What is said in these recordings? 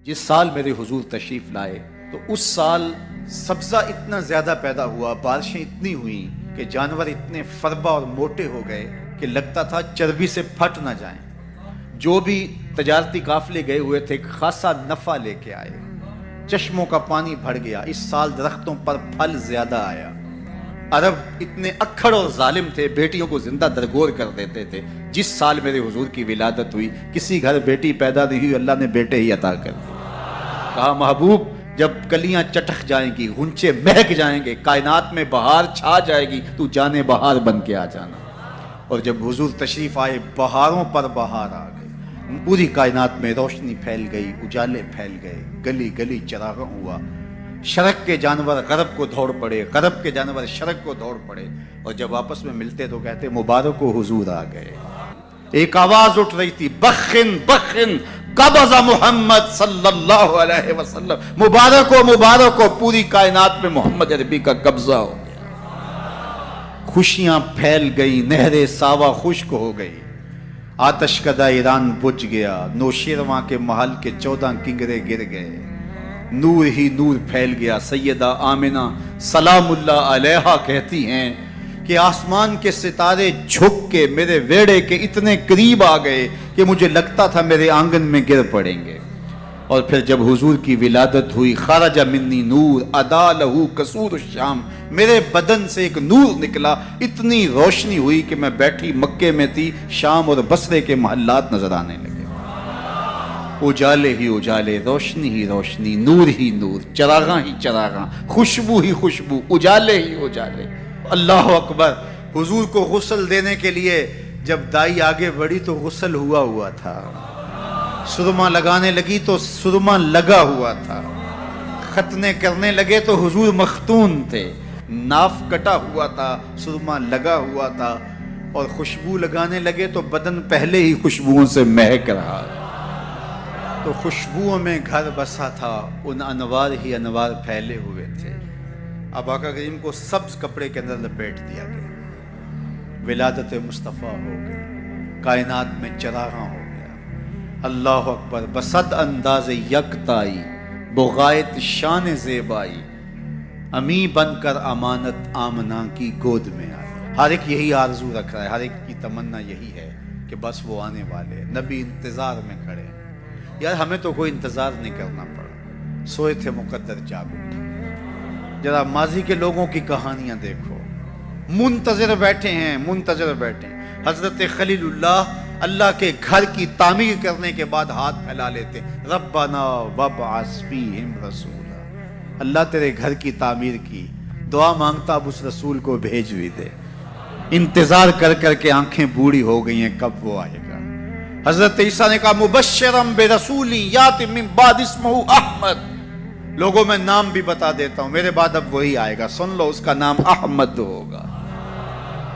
جس سال میرے حضور تشریف لائے تو اس سال سبزہ اتنا زیادہ پیدا ہوا، بارشیں اتنی ہوئیں کہ جانور اتنے فربا اور موٹے ہو گئے کہ لگتا تھا چربی سے پھٹ نہ جائیں۔ جو بھی تجارتی قافلے گئے ہوئے تھے خاصا نفع لے کے آئے، چشموں کا پانی بڑھ گیا۔ اس سال درختوں پر پھل زیادہ آیا۔ عرب اتنے اکھڑ اور ظالم تھے، بیٹیوں کو زندہ درگور کر دیتے تھے۔ جس سال میرے حضور کی ولادت ہوئی، کسی گھر بیٹی پیدا نہیں ہوئی، اللہ نے بیٹے ہی عطا کر دیے۔ کہا محبوب جب کلیاں چٹک جائیں گی، غنچے مہک جائیں گے، کائنات میں بہار چھا جائے گی، تو جانے بہار بن کے آ جانا۔ اور جب حضور تشریف آئے، بہاروں پر بہار آ گئی، پوری کائنات میں روشنی پھیل گئی، اجالے پھیل گئے، گلی گلی چراغاں ہوا۔ شرق کے جانور غرب کو دوڑ پڑے، غرب کے جانور شرق کو دوڑ پڑے، اور جب آپس میں ملتے تو کہتے مبارک و حضور آ گئے۔ ایک آواز اٹھ رہی تھی، بخن بخن قبض محمد صلی اللہ علیہ وسلم، مبارک ہو پوری کائنات میں محمد عربی کا قبضہ ہو گیا۔ خوشیاں پھیل گئی، نہر ساوا خشک ہو گئی، آتش کدہ ایران بجھ گیا، نوشیرواں کے محل کے 14 کنگرے گر گئے، نور ہی نور پھیل گیا۔ سیدہ آمنہ سلام اللہ علیہا کہتی ہیں کہ آسمان کے ستارے جھک کے میرے ویڑے کے اتنے قریب آ گئے کہ مجھے لگتا تھا میرے آنگن میں گر پڑیں گے۔ اور پھر جب حضور کی ولادت ہوئی، خرج منی نور ادا لہو قصور الشام، میرے بدن سے ایک نور نکلا، اتنی روشنی ہوئی کہ میں بیٹھی مکے میں تھی، شام اور بصرے کے محلات نظر آنے لگے۔ اجالے ہی اجالے، روشنی ہی روشنی، نور ہی نور، چراغاں ہی چراغاں، خوشبو ہی خوشبو، اجالے ہی اجالے۔ اللہ اکبر۔ حضور کو غسل دینے کے لیے جب دائی آگے بڑھی تو غسل ہوا تھا، سرما لگانے لگی تو سرما لگا ہوا تھا، ختنے کرنے لگے تو حضور مختون تھے، ناف کٹا ہوا تھا، سرما لگا ہوا تھا، اور خوشبو لگانے لگے تو بدن پہلے ہی خوشبوؤں سے مہک رہا۔ تو خوشبوؤں میں گھر بسا تھا، ان انوار ہی انوار پھیلے ہوئے تھے۔ اب آقا کریم کو سبز کپڑے کے اندر لپیٹ دیا گیا، ولادت مصطفیٰ ہو گئی، کائنات میں چراغاں ہو گیا۔ اللہ اکبر۔ بصد انداز یکتائی، بغایت شان زیبائی، امی بن کر امانت آمنہ کی گود میں آئی۔ ہر ایک یہی آرزو رکھ رہا ہے، ہر ایک کی تمنا یہی ہے کہ بس وہ آنے والے ہیں۔ نبی انتظار میں کھڑے ہیں۔ یار ہمیں تو کوئی انتظار نہیں کرنا پڑا، سوئے تھے مقدر جاگ اٹھے۔ ذرا ماضی کے لوگوں کی کہانیاں دیکھو، منتظر بیٹھے ہیں، منتظر بیٹھے ہیں۔ حضرت خلیل اللہ کے گھر کی تعمیر کرنے کے بعد ہاتھ پھیلا لیتے، ربنا وابعث فیہم رسولا، اللہ تیرے گھر کی تعمیر کی، دعا مانگتا اب اس رسول کو بھیج بھی دے۔ انتظار کر کر کے آنکھیں بوڑھی ہو گئی ہیں، کب وہ آئے گا۔ حضرت عیسیٰ نے کہا مبشرم برسول یاتی من بعد اسمہ احمد، لوگوں میں نام بھی بتا دیتا ہوں، میرے بعد اب وہی آئے گا، سن لو، اس کا نام احمد ہوگا۔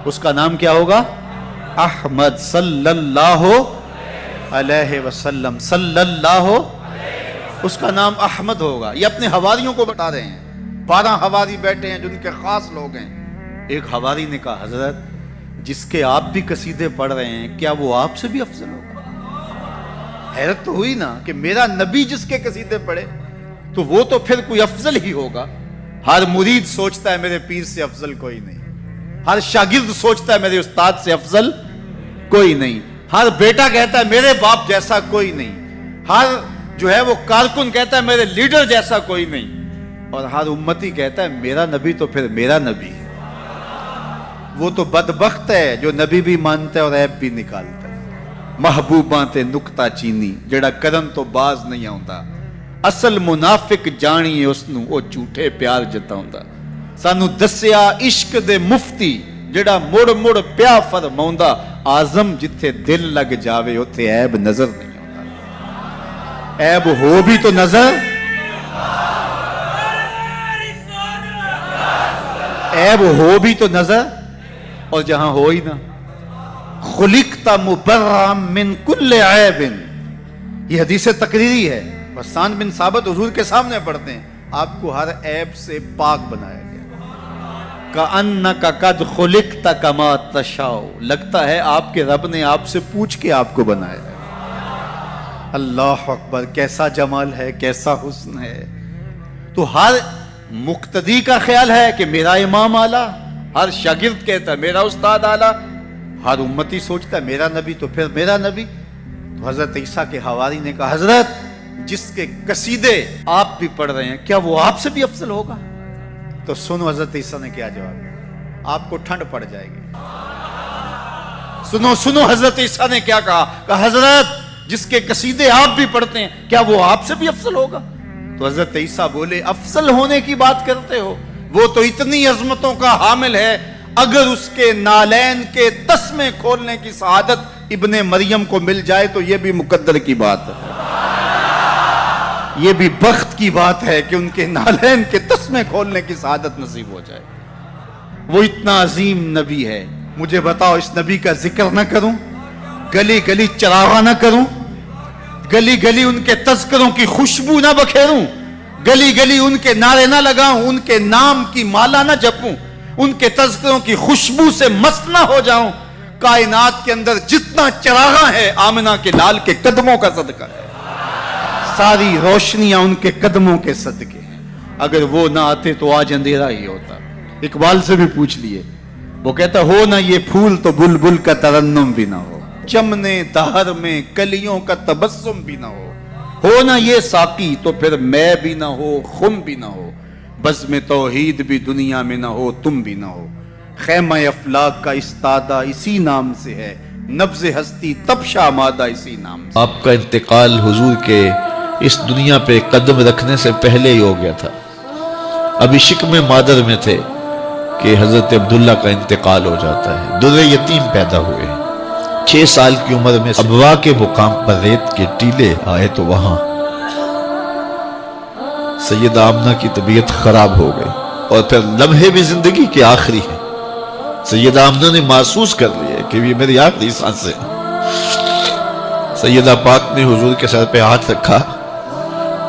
اس کا نام کیا ہوگا؟ احمد صلی اللہ علیہ وسلم، صلی اللہ، اس کا نام احمد ہوگا۔ یہ اپنے حواریوں کو بتا رہے ہیں، 12 حواری بیٹھے ہیں جن کے خاص لوگ ہیں۔ ایک حواری نے کہا حضرت جس کے آپ بھی قصیدے پڑھ رہے ہیں، کیا وہ آپ سے بھی افضل ہوگا؟ حیرت تو ہوئی نا کہ میرا نبی جس کے قصیدے پڑھے تو وہ تو پھر کوئی افضل ہی ہوگا۔ ہر مرید سوچتا ہے میرے پیر سے افضل کوئی نہیں، ہر شاگرد سوچتا ہے میرے استاد سے افضل کوئی نہیں، ہر بیٹا کہتا ہے میرے باپ جیسا کوئی نہیں، ہر جو ہے وہ کارکن کہتا ہے میرے لیڈر جیسا کوئی نہیں، اور ہر امتی کہتا ہے میرا نبی تو پھر میرا نبی ہے۔ وہ تو بدبخت ہے جو نبی بھی مانتا ہے اور عیب بھی نکالتا ہے۔ محبوباں تے نکتہ چینی جڑا کرن تو باز نہیں آਉਂدا، اصل منافق جانیے اس نوں او جھوٹے پیار جتاوندا۔ سانو دسیا عشق دے مفتی جڑا مڑ مڑ پیا فرماوندا، آزم جتھے دل لگ جاوے اوتھے عیب نظر نہیں آوندا۔ عیب ہو بھی تو نظر، عیب ہو بھی تو نظر، اور جہاں ہو ہی نہ۔ خلقت مبرأ من کل عیب، یہ حدیث تقریری ہے، حسان بن ثابت حضور کے سامنے پڑھتے ہیں، آپ کو ہر عیب سے پاک بنایا گیا۔ کأنک قد خلقت کما تشاء، لگتا ہے آپ کے رب نے آپ سے پوچھ کے آپ کو بنایا ہے۔ اللہ اکبر، کیسا جمال ہے، کیسا حسن ہے. تو ہر مقتدی کا خیال ہے کہ میرا امام اعلیٰ، ہر شاگرد کہتا ہے میرا استاد اعلیٰ، ہر امتی سوچتا ہے میرا نبی تو پھر میرا نبی. تو حضرت عیسیٰ کے حواری نے کہا حضرت جس کے قصیدے آپ بھی پڑھ رہے ہیں کیا وہ آپ سے بھی افضل ہوگا؟ تو سنو حضرت عیسیٰ نے کیا جواب دیا، آپ کو ٹھنڈ پڑ جائے گی. سنو حضرت عیسیٰ نے کیا کہا حضرت جس کے قصیدے آپ بھی پڑھتے ہیں کیا وہ آپ سے بھی افضل ہوگا؟ تو حضرت عیسیٰ بولے افضل ہونے کی بات کرتے ہو، وہ تو اتنی عظمتوں کا حامل ہے، اگر اس کے نالین کے تسمے کھولنے کی سعادت ابن مریم کو مل جائے تو یہ بھی مقدر کی بات ہے، یہ بھی بخت کی بات ہے کہ ان کے نالین کے تسمے کھولنے کی سعادت نصیب ہو جائے. وہ اتنا عظیم نبی ہے، مجھے بتاؤ اس نبی کا ذکر نہ کروں، گلی گلی چراغاں نہ کروں، گلی گلی ان کے تذکروں کی خوشبو نہ بکھیروں، گلی گلی ان کے نعرے نہ لگاؤں، ان کے نام کی مالا نہ جپوں، ان کے تذکروں کی خوشبو سے مست نہ ہو جاؤں. کائنات کے اندر جتنا چراغاں ہے آمنہ کے لال کے قدموں کا صدقہ ہے، ساری روشنیاں ان کے قدموں کے صدقے ہیں. اگر وہ نہ آتے تو آج اندھیرا ہی ہوتا. اقبال سے بھی پوچھ لیے، وہ کہتا ہو نہ یہ پھول تو بلبل کا ترنم بھی نہ ہو، چمنے دہر میں کلیوں کا تبسم بھی نہ ہو نہ یہ ساقی تو پھر میں بھی نہ ہو، خم بھی نہ ہو، بزم توحید بھی دنیا میں نہ ہو، تم بھی نہ ہو. خیمہ افلاک کا استادہ اسی نام سے ہے، نبض ہستی تب شامادہ اسی نام سے. آپ کا انتقال حضور کے اس دنیا پہ قدم رکھنے سے پہلے ہی ہو گیا تھا. ابھی شکم مادر میں تھے کہ حضرت عبداللہ کا انتقال ہو جاتا ہے. در یتیم پیدا ہوئے، 6 سال کی عمر میں ابوا کے مقام پر ریت کے ٹیلے آئے تو وہاں سیدہ آمنہ کی طبیعت خراب ہو گئی، اور پھر لمحے بھی زندگی کے آخری ہیں. سیدہ آمنہ نے محسوس کر لیا کہ یہ میری آخری سانسیں. سیدہ پاک نے حضور کے سر پہ ہاتھ رکھا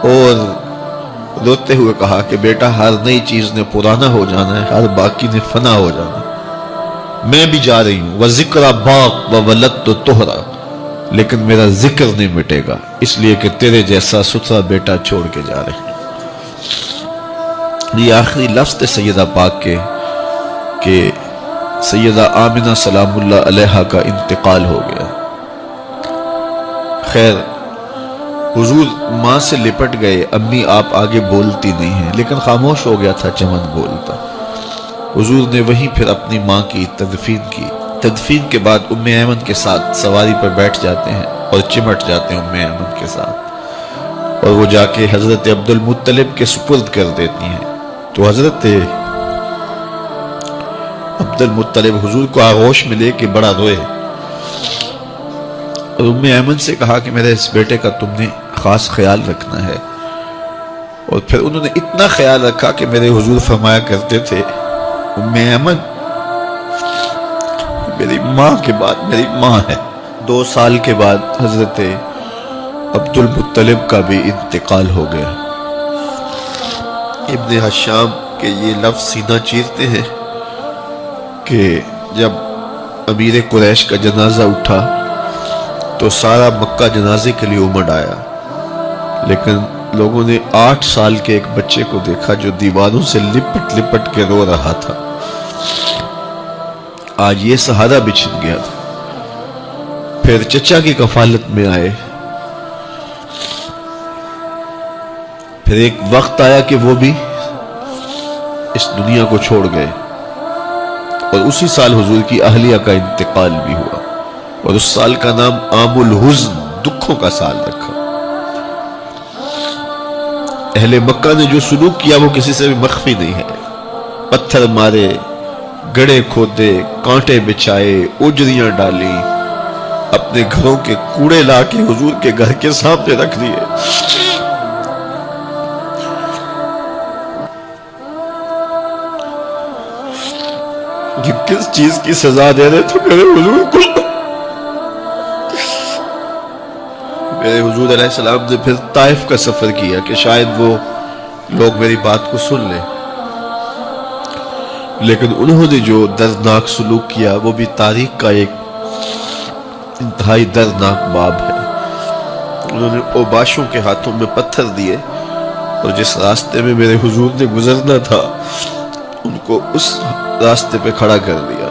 اور روتے ہوئے کہا کہ بیٹا ہر نئی چیز نے پرانا ہو جانا ہے، ہر باقی نے فنا ہو جانا ہے. میں بھی جا رہی ہوں، وَذِكْرَ بَاق وَوَلَدْتُ تُحْرَ، لیکن میرا ذکر نہیں مٹے گا، اس لیے کہ تیرے جیسا ستھرا بیٹا چھوڑ کے جا رہے ہیں. یہ آخری لفظ تھے سیدہ پاک کے کہ سیدہ آمنہ سلام اللہ علیہا کا انتقال ہو گیا. خیر حضور ماں سے لپٹ گئے، امی آپ آگے بولتی نہیں ہیں، لیکن خاموش ہو گیا تھا چمن بولتا. حضور نے وہیں پھر اپنی ماں کی تدفین کی. تدفین کے بعد ام ایمن کے ساتھ سواری پر بیٹھ جاتے ہیں اور چمٹ جاتے ہیں ام ایمن کے ساتھ، اور وہ جا کے حضرت عبد المطلب کے سپرد کر دیتی ہیں. تو حضرت عبد المطلب حضور کو آغوش میں لے کے بڑا روئے اور ام ایمن سے کہا کہ میرے اس بیٹے کا تم نے خاص خیال رکھنا ہے. اور پھر انہوں نے اتنا خیال رکھا کہ میرے حضور فرمایا کرتے تھے ام ایمن میری ماں کے بعد میری ماں ہے. 2 سال کے بعد حضرت عبد المطلب کا بھی انتقال ہو گیا. ابن حشام کے یہ لفظ سینہ چیرتے ہیں کہ جب امیر قریش کا جنازہ اٹھا تو سارا مکہ جنازے کے لیے امڑ آیا، لیکن لوگوں نے 8 سال کے ایک بچے کو دیکھا جو دیواروں سے لپٹ لپٹ کے رو رہا تھا. آج یہ سہارا بچھن گیا تھا. پھر چچا کی کفالت میں آئے. پھر ایک وقت آیا کہ وہ بھی اس دنیا کو چھوڑ گئے، اور اسی سال حضور کی اہلیہ کا انتقال بھی ہوا، اور اس سال کا نام عام الحزن، دکھوں کا سال رکھا. اہل مکہ نے جو سلوک کیا وہ کسی سے بھی مخفی نہیں ہے. پتھر مارے، گڑھے کھودے، کانٹے بچھائے، اجریاں ڈالی، اپنے گھروں کے کوڑے لا کے حضور کے گھر کے سامنے رکھ دیے. یہ کس چیز کی سزا دے رہے تھے میرے حضور کو؟ میرے حضور علیہ السلام نے پھر طائف کا سفر کیا کہ شاید وہ لوگ میری بات کو سن لیں، لیکن انہوں نے جو دردناک سلوک کیا وہ بھی تاریخ کا ایک انتہائی دردناک باب ہے. انہوں نے اوباشوں کے ہاتھوں میں پتھر دیے اور جس راستے میں میرے حضور نے گزرنا تھا ان کو اس راستے پہ کھڑا کر دیا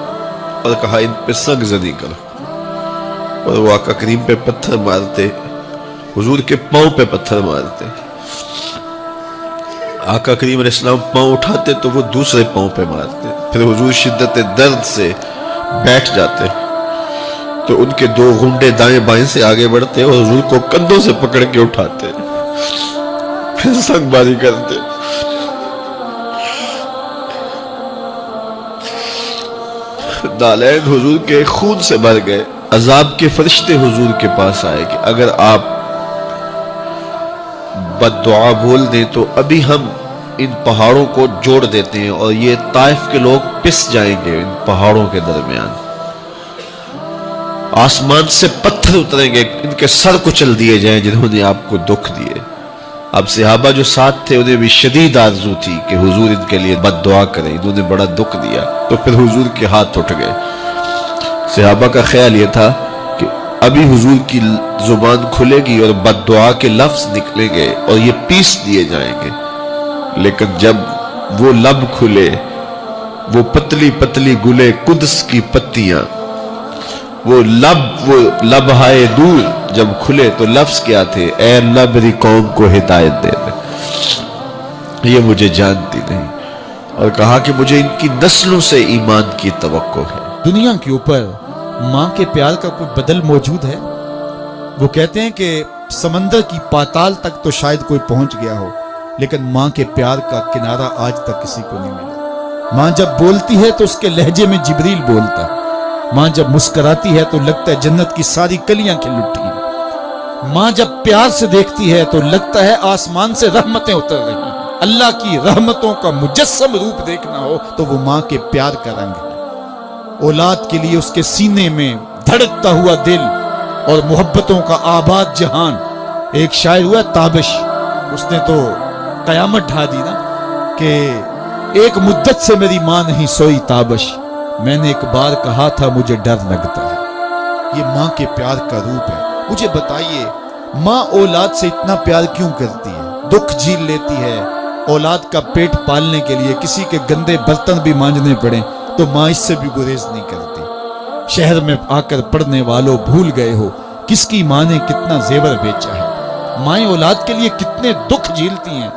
اور کہا ان پہ سنگ زنی کرو، اور وہ آقا کریم پہ پتھر مارتے، حضور کے پاؤں پہ پتھر مارتے۔ آقا کریم علیہ السلام پاؤں اٹھاتے تو وہ دوسرے پاؤں پہ مارتے، پھر حضور شدت درد سے بیٹھ جاتے تو ان کے دو گھنڈے دائیں بائیں سے آگے بڑھتے اور حضور کو کندھوں سے پکڑ کے اٹھاتے، پھر سنگ باری کرتے۔ نالین حضور کے خون سے بھر گئے۔ عذاب کے فرشتے حضور کے پاس آئے کہ اگر آپ بد دعا بول دیں تو ابھی ہم ان پہاڑوں کو جوڑ دیتے ہیں اور یہ طائف کے لوگ پس جائیں گے ان پہاڑوں کے درمیان، آسمان سے پتھر اتریں گے، ان کے سر کچل دیے جائیں جنہوں نے آپ کو دکھ دیے۔ اب صحابہ جو ساتھ تھے انہیں بھی شدید آرزو تھی کہ حضور ان کے لیے بد دعا کریں، انہوں نے بڑا دکھ دیا، تو پھر حضور کے ہاتھ اٹھ گئے۔ صحابہ کا خیال یہ تھا کہ ابھی حضور کی زبان کھلے گی اور بد دعا کے لفظ نکلیں گے اور یہ پیس دیے جائیں گے، لیکن جب وہ لب کھلے، وہ پتلی پتلی گلے قدس کی پتیاں، وہ لب ہائے دور جب کھلے تو لفظ کیا تھے؟ اے اللہ میری قوم کو ہدایت دے دے، یہ مجھے جانتی نہیں، اور کہا کہ مجھے ان کی نسلوں سے ایمان کی توقع ہے۔ دنیا کے اوپر ماں کے پیار کا کوئی بدل موجود ہے؟ وہ کہتے ہیں کہ سمندر کی پاتال تک تو شاید کوئی پہنچ گیا ہو، لیکن ماں کے پیار کا کنارہ آج تک کسی کو نہیں ملا۔ ماں جب بولتی ہے تو اس کے لہجے میں جبریل بولتا ہے، ماں جب مسکراتی ہے تو لگتا ہے جنت کی ساری کلیاں کھل اٹھی ہیں، ماں جب پیار سے دیکھتی ہے تو لگتا ہے آسمان سے رحمتیں اتر رہی ہیں۔ اللہ کی رحمتوں کا مجسم روپ دیکھنا ہو تو وہ ماں کے پیار کا رنگ ہے۔ اولاد کے لیے اس کے سینے میں دھڑکتا ہوا دل اور محبتوں کا آباد جہان۔ ایک شاعر ہوا تابش، اس نے تو قیامت ڈھا دی نا کہ ایک مدت سے میری ماں نہیں سوئی تابش، میں نے ایک بار کہا تھا مجھے ڈر لگتا ہے۔ یہ ماں کے پیار کا روپ ہے۔ مجھے بتائیے ماں اولاد سے اتنا پیار کیوں کرتی ہے؟ دکھ جھیل لیتی ہے، اولاد کا پیٹ پالنے کے لیے کسی کے گندے برتن بھی مانجنے پڑیں تو ماں اس سے بھی گریز نہیں کرتی۔ شہر میں آ کر پڑھنے والوں بھول گئے ہو کس کی ماں نے کتنا زیور بیچا ہے۔ مائیں اولاد کے لیے کتنے دکھ جھیلتی ہیں،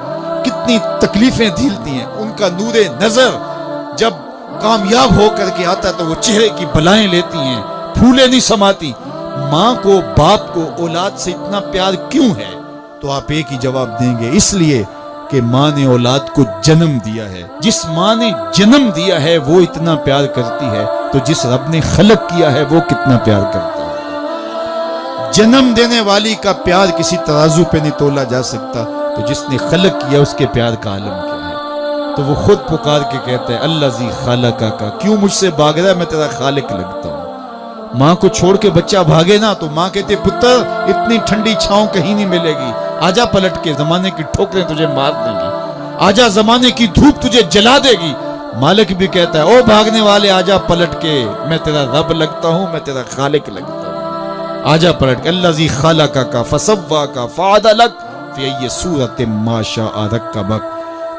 کتنی تکلیفیں جھیلتی ہیں۔ ان کا نور نظر جب کامیاب ہو کر کے آتا تو وہ چہرے کی بلائیں لیتی ہیں، پھولے نہیں سماتی۔ ماں کو باپ کو اولاد سے اتنا پیار کیوں ہے؟ تو آپ ایک ہی جواب دیں گے، اس لیے کہ ماں نے اولاد کو جنم دیا ہے۔ جس ماں نے جنم دیا ہے وہ اتنا پیار کرتی ہے تو جس رب نے خلق کیا ہے وہ کتنا پیار کرتا ہے۔ جنم دینے والی کا پیار کسی ترازو پہ نہیں تولا جا سکتا، تو جس نے خلق کیا اس کے پیار کا عالم کیا ہے؟ تو وہ خود پکار کے کہتا ہے اللہ زی خالقہ کا، کیوں مجھ سے بھاگ رہا ہے، میں تیرا خالق لگتا ہوں۔ ماں کو چھوڑ کے بچہ بھاگے نا تو ماں کہتے پتر اتنی ٹھنڈی چھاؤں کہیں نہیں ملے گی، آجا پلٹ کے، زمانے کی ٹھوکریں تجھے مار دیں گی، آجا زمانے کی دھوپ تجھے جلا دے گی۔ مالک بھی کہتا ہے او بھاگنے والے آجا پلٹ کے، میں تیرا رب لگتا ہوں، میں تیرا خالق لگتا ہوں، آجا پلٹ کے۔ اللہ زی خالقہ کا فسوا کا فعدلک فی ای صورت ما شاء رکبک،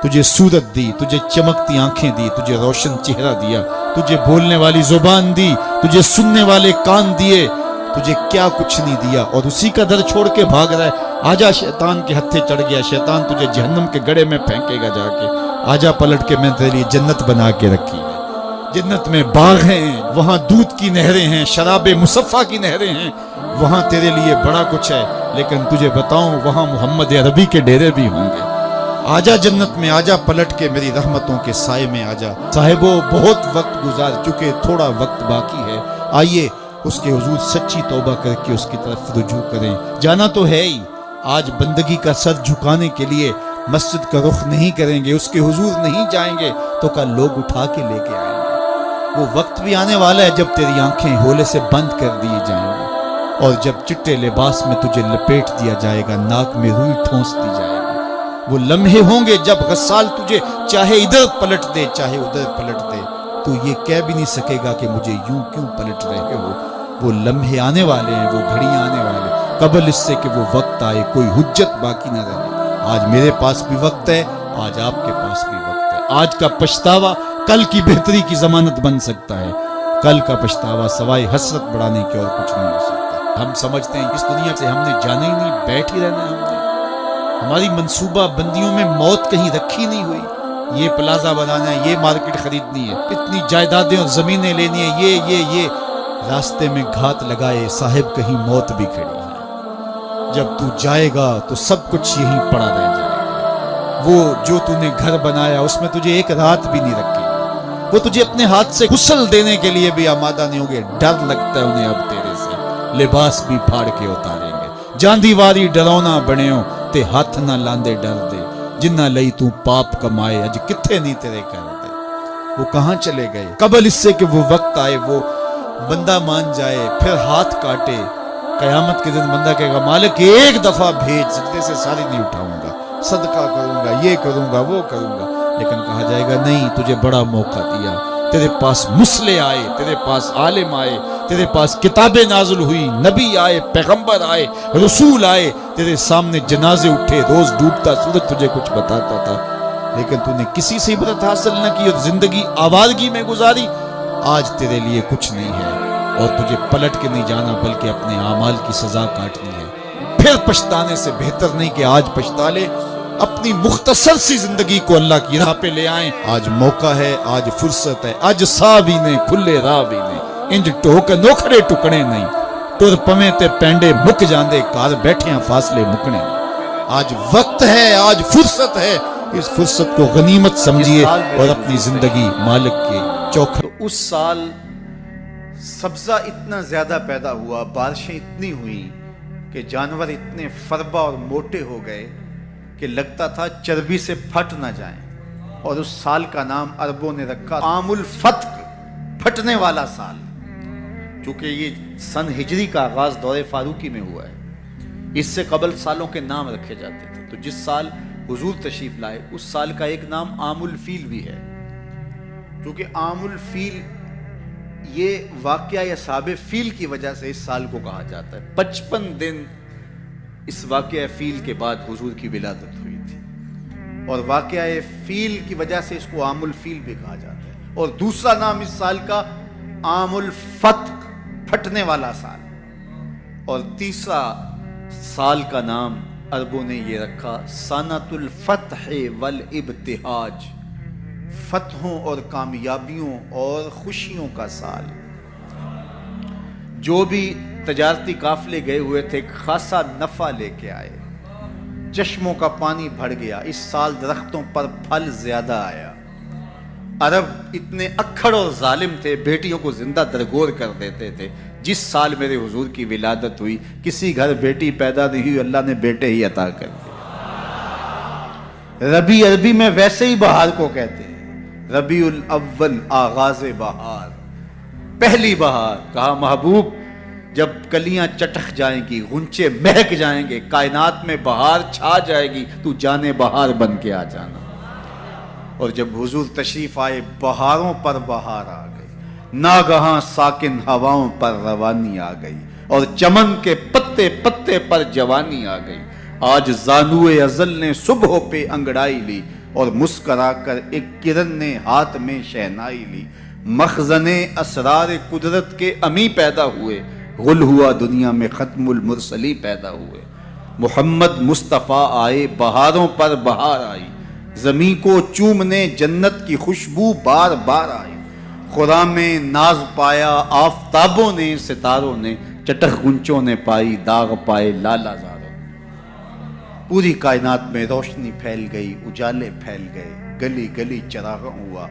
تجھے صورت دی، تجھے چمکتی آنکھیں دی، تجھے روشن چہرہ دیا، تجھے بولنے والی زبان دی، تجھے سننے والے کان دیے، تجھے کیا کچھ نہیں دیا، اور اسی کا در چھوڑ کے بھاگ رہا ہے۔ آجا شیطان کے ہتھے چڑھ گیا، شیطان تجھے جہنم کے گڑھے میں پھینکے گا جا کے، آجا پلٹ کے، میں تیرے لیے جنت بنا کے رکھی ہے۔ جنت میں باغ ہیں، وہاں دودھ کی نہریں ہیں، شراب مصفہ کی نہریں ہیں، وہاں تیرے لیے بڑا کچھ ہے، لیکن تجھے بتاؤں وہاں محمد عربی کے ڈیرے بھی ہوں گے۔ آجا جنت میں، آجا پلٹ کے میری رحمتوں کے سائے میں آجا۔ صاحبو بہت وقت گزار چکے، تھوڑا وقت باقی ہے، آئیے اس کے حضور سچی توبہ کر کے اس کی طرف رجوع کریں۔ جانا تو ہے ہی، آج بندگی کا سر جھکانے کے لیے مسجد کا رخ نہیں کریں گے، اس کے حضور نہیں جائیں گے تو کل لوگ اٹھا کے لے کے آئیں گے۔ وہ وقت بھی آنے والا ہے جب تیری آنکھیں ہولے سے بند کر دی جائیں گی، اور جب چٹے لباس میں تجھے لپیٹ دیا جائے گا، ناک میں روئی ٹھونس دی جائے گی۔ وہ لمحے ہوں گے جب غسال تجھے چاہے ادھر پلٹ دے چاہے ادھر پلٹ دے، تو یہ کہہ بھی نہیں سکے گا کہ مجھے یوں کیوں پلٹ رہے ہو۔ وہ لمحے آنے والے ہیں، وہ گھڑیاں آنے والے۔ قبل اس سے کہ وہ وقت آئے کوئی حجت باقی نہ رہے۔ آج میرے پاس بھی وقت ہے، آج آپ کے پاس بھی وقت ہے۔ آج کا پچھتاوا کل کی بہتری کی ضمانت بن سکتا ہے، کل کا پچھتاوا سوائے حسرت بڑھانے کے اور کچھ نہیں ہو سکتا۔ ہم سمجھتے ہیں اس دنیا سے ہم نے جانا ہی نہیں، بیٹھ ہی رہنا ہے، ہماری منصوبہ بندیوں میں موت کہیں رکھی نہیں ہوئی۔ یہ پلازا بنانا ہے، یہ مارکیٹ خریدنی ہے، اتنی جائیدادیں اور زمینیں لینی ہیں، یہ راستے میں گھات لگائے صاحب کہیں موت بھی کھڑی ہے۔ جب تو جائے گا تو سب کچھ یہیں پڑا رہ جائے گا۔ وہ جو تو نے گھر بنایا اس میں تجھے ایک رات بھی نہیں رکھی، وہ تجھے اپنے ہاتھ سے غسل دینے کے لیے بھی آمادہ نہیں ہوگے۔ ڈر لگتا ہے انہیں اب تیرے سے، لباس بھی پھاڑ کے اتاریں گے۔ جاندی واری ڈرونا بنیو تے ہاتھ نہ لاندے ڈر دے، جنہ لئی تو پاپ کمائے اج کتھے نہیں تیرے کر دے۔ وہ کہاں چلے گئے؟ قبل اس سے کہ وہ وقت آئے، وہ بندہ مان جائے پھر ہاتھ کاٹے۔ قیامت کے دن بندہ کہے گا مالک ایک دفعہ بھیج، سجدے سے ساری نہیں اٹھاؤں گا، صدقہ کروں گا، یہ کروں گا، وہ کروں گا۔ لیکن کہا جائے گا نہیں، تجھے بڑا موقع دیا، تیرے پاس مسلح آئے، تیرے پاس عالم آئے، تیرے پاس کتابیں نازل ہوئی، نبی آئے، پیغمبر آئے، رسول آئے، تیرے سامنے جنازے اٹھے، روز ڈوبتا سورج تجھے کچھ بتاتا تھا، لیکن تو نے کسی سے عبرت حاصل نہ کی اور زندگی آوارگی میں گزاری۔ آج تیرے لیے کچھ نہیں ہے اور تجھے پلٹ کے نہیں جانا بلکہ اپنے اعمال کی سزا کاٹنی ہے۔ پھر پچھتانے سے بہتر نہیں کہ آج پچھتا لے، اپنی مختصر سی زندگی کو اللہ کی راہ پہ لے آئیں۔ آج موقع ہے، آج فرصت ہے، آج ساوی نے کھلے راوی نے انج ٹوک نوکھڑے ٹکڑے نہیں، ٹر پویں تے پینڈے مک جاندے، کار بیٹھیاں فاصلے مکنے۔ آج وقت ہے، آج فرصت ہے، اس فرصت کو غنیمت سمجھیے اور اپنی زندگی مالک کے چوکھٹ۔ تو اس سال سبزہ اتنا زیادہ پیدا ہوا، بارشیں اتنی ہوئیں کہ جانور اتنے فربا اور موٹے ہو گئے کہ لگتا تھا چربی سے پھٹ نہ جائیں، اور اس سال کا نام عربوں نے رکھا عام الفتق، پھٹنے والا سال، چونکہ یہ سن ہجری کا آغاز دور فاروقی میں ہوا ہے۔ اس سے قبل سالوں کے نام رکھے جاتے تھے، تو جس سال حضور تشریف لائے اس سال کا ایک نام عام الفیل بھی ہے، کیونکہ عام الفیل یہ واقعہ اصحاب فیل کی وجہ سے اس سال کو کہا جاتا ہے۔ 55 دن اس واقعہ فیل کے بعد حضور کی ولادت ہوئی تھی، اور واقعہ فیل کی وجہ سے اس کو عام الفیل بھی کہا جاتا ہے۔ اور دوسرا نام اس سال کا عام الفتق، پھٹنے والا سال، اور تیسرا سال کا نام عربوں نے یہ رکھا سنۃ الفتح والابتہاج، فتحوں اور کامیابیوں اور خوشیوں کا سال۔ جو بھی تجارتی قافلے گئے ہوئے تھے خاصا نفع لے کے آئے، چشموں کا پانی بڑھ گیا، اس سال درختوں پر پھل زیادہ آیا۔ عرب اتنے اکھڑ اور ظالم تھے، بیٹیوں کو زندہ درگور کر دیتے تھے۔ جس سال میرے حضور کی ولادت ہوئی کسی گھر بیٹی پیدا نہیں ہوئی، اللہ نے بیٹے ہی عطا کر دیے۔ ربیع عربی میں ویسے ہی بہار کو کہتے ہیں، ربیع الاول آغاز بہار، پہلی بہار۔ کہا محبوب جب کلیاں چٹک جائیں گی، غنچے مہک جائیں گے، کائنات میں بہار چھا جائے گی، تو جانے بہار بن کے آ جانا۔ اور جب حضور تشریف آئے بہاروں پر بہار آ گئی، ناگہاں ساکن ہواؤں پر روانی آ گئی، اور چمن کے پتے پتے پر جوانی آ گئی۔ آج زانوئے ازل نے صبح پہ انگڑائی لی، اور مسکرا کر ایک کرن نے ہاتھ میں شہنائی لی۔ مخزن اسرار قدرت کے امی پیدا ہوئے، غل ہوا دنیا میں ختم المرسلی پیدا ہوئے۔ محمد مصطفیٰ آئے، بہاروں پر بہار آئی، زمین کو چومنے جنت کی خوشبو بار بار آئی۔ خرام میں ناز پایا آفتابوں نے، ستاروں نے، چٹخ گنچوں نے پائی، داغ پائے لالا زاروں۔ پوری کائنات میں روشنی پھیل گئی، اجالے پھیل گئے، گلی گلی چراغاں ہوا۔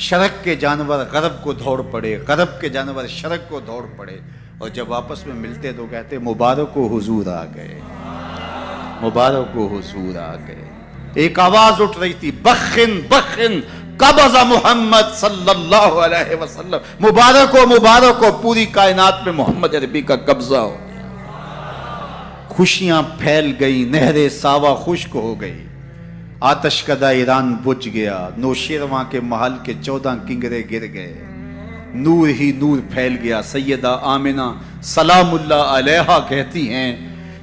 شرق کے جانور غرب کو دوڑ پڑے، غرب کے جانور شرق کو دوڑ پڑے، اور جب آپس میں ملتے تو کہتے مبارک ہو حضور آ گئے، مبارک ہو حضور آ گئے۔ ایک آواز اٹھ رہی تھی، بخن بخن قبض محمد صلی اللہ علیہ وسلم، مبارک ہو پوری کائنات میں محمد عربی کا قبضہ ہو۔ خوشیاں پھیل گئی، نہر ساوا خشک ہو گئی، آتش کدہ ایران بجھ گیا، نوشیرواں کے محل کے 14 کنگرے گر گئے، نور ہی نور پھیل گیا۔ سیدہ آمنہ سلام اللہ علیہا کہتی ہیں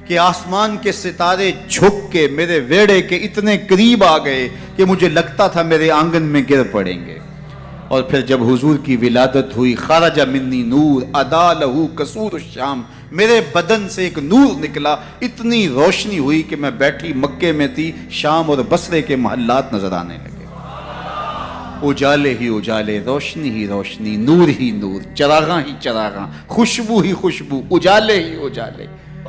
کہ آسمان کے ستارے جھک کے میرے ویڑے کے اتنے قریب آ گئے کہ مجھے لگتا تھا میرے آنگن میں گر پڑیں گے. اور پھر جب حضور کی ولادت ہوئی، خرج منی نور ادا لہو قصور الشام، میرے بدن سے ایک نور نکلا، اتنی روشنی ہوئی کہ میں بیٹھی مکے میں تھی، شام اور بصرے کے محلات نظر آنے لگے. اجالے ہی اجالے، روشنی ہی روشنی، نور ہی نور، چراغاں ہی چراغاں، خوشبو ہی خوشبو، اجالے ہی اجالے.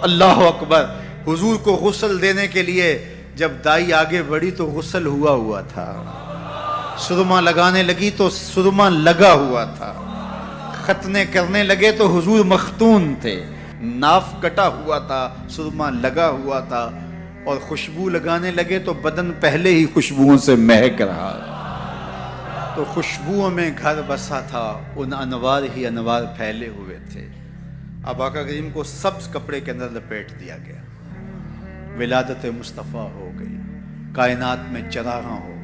اللہ اکبر. حضور کو غسل دینے کے لیے جب دائی آگے بڑھی تو غسل ہوا تھا، سرما لگانے لگی تو سرما لگا ہوا تھا، ختنے کرنے لگے تو حضور مختون تھے، ناف کٹا ہوا تھا، سرما لگا ہوا تھا، اور خوشبو لگانے لگے تو بدن پہلے ہی خوشبوؤں سے مہک رہا. تو خوشبوؤں میں گھر بسا تھا، ان انوار ہی انوار پھیلے ہوئے تھے. اب آقا کریم کو سبز کپڑے کے اندر لپیٹ دیا گیا، ولادت مصطفیٰ ہو گئی، کائنات میں چراغاں ہو گیا.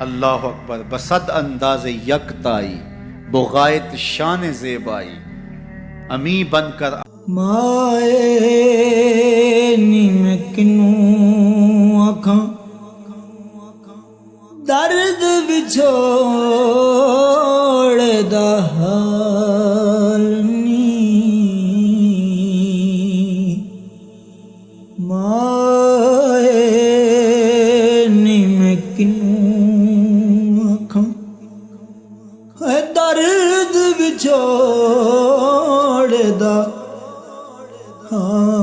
اللہ اکبر. بصد انداز یکتائی بغایت شان زیبائی، امی بن کر مائے نی میں کنوں آکھاں، درد بچھوڑ دا حال نی، مائے نی میں کنوں آکھاں، درد بچھوڑ دا حال